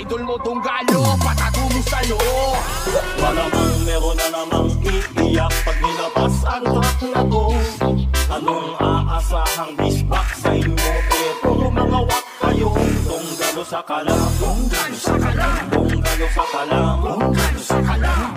idol mo tunggalo, patato mo sa loob. Malamang meron na namang iiyak pag nilabas ang track na to. Anong aasahang disbak sa inyo? Puro mga wak kayo. Tunggalo sa kalam, tunggalo sa kalam, tunggalo sa kalam, tunggalo sa kalam.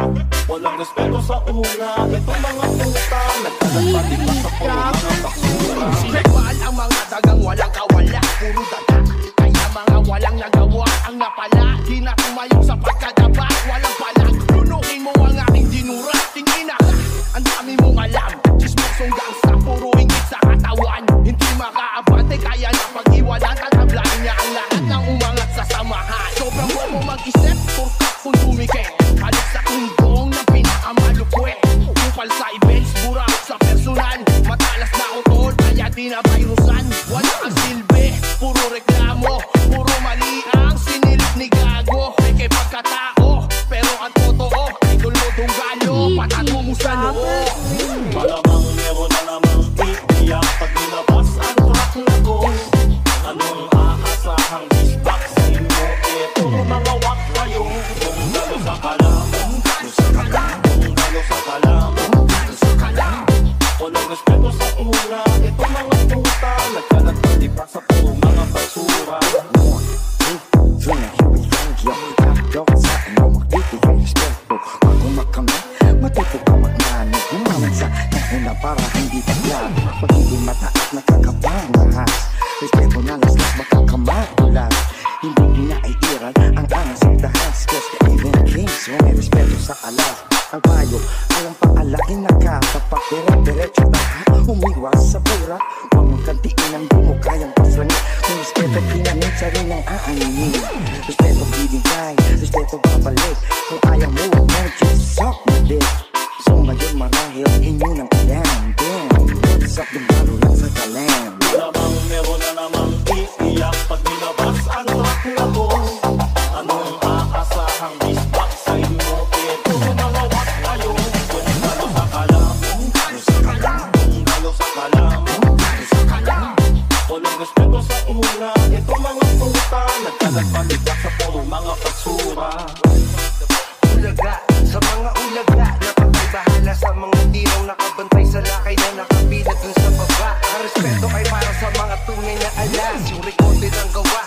Walang respeto sa una, ito mga puta. Nagkakapati pa sa puro mga basura. Sinagwaan ang mga dagang walang kawala, puro daga. Kaya mga walang nagawa ang napala. Di na tumayo sa pagkadaba, walang palag. Lunukin mo ang aking dinura, tingina ka. Ang dami mong alam, chismosong gangsta, puro ingit sa katawan. Hindi makaabante, kaya na pag-iwalan. Tatablain niya ang lahat ng umangat sa samahan. Sobrang bobo mag-isip, turkap kung tumikit. Halos sa kundong ng pinakamalukwe. Kupal sa events, burang sa personal. Matalas na utol, kaya di na virusan. Wala kang silbi, puro reklamo. Puro mali ang sinilit ni Gago. Peke pagkatao, pero ang totoo, idol mo tunggalo, patato mo sa loob. Malamang meron na namang iiyak pag nilabas ang track na to. Anong aasahang disbak sa inyo? Puro mga wak kayo. Tunggalo sa kalam, tunggalo sa kalam, tunggalo sa kalam, tunggalo sa kalam. Walang respeto sa una, ito mga puta. Nagkalat-pati pa sa puro mga basura. Para hindi taglan, pag hindi mataas nakakapangahas. Respeto na laslas makakamagulas. Hindi pinaiiral ang angas ng dahas. Cause even kings may respeto sa alas. Ang payo, alang paalakin nakatapak. Dire-diretso lahat, umiwas sa pura. Huwag mong kantiin ang di mo kayang paslangin. Kung respeto kinanin sa rin ang aaninin. Respeto bibigay, respeto babalik. Kung ayaw mo, huwag mong chisok na din. So ngayon marahil inyo ng alam. Damn, what's up yung baro lang sa kalam. Malamang meron na namang iiyak pag nilabas ang track na to. Anong aasahang disbak sa inyo? Puro mga wak kayo. Tunggalo sa kalam, tunggalo sa kalam, tunggalo sa kalam, tunggalo sa kalam. Walang respeto sa una, ito mga puta. Nagkalat-palitak sa puro mga basura. Ulaga, sa mga ulaga, napagbahala sa mga tirang nakabantay sa lakay na nakapila dun sa baba. Ang respeto ay para sa mga tunay na alas, yung rekote ng gawa.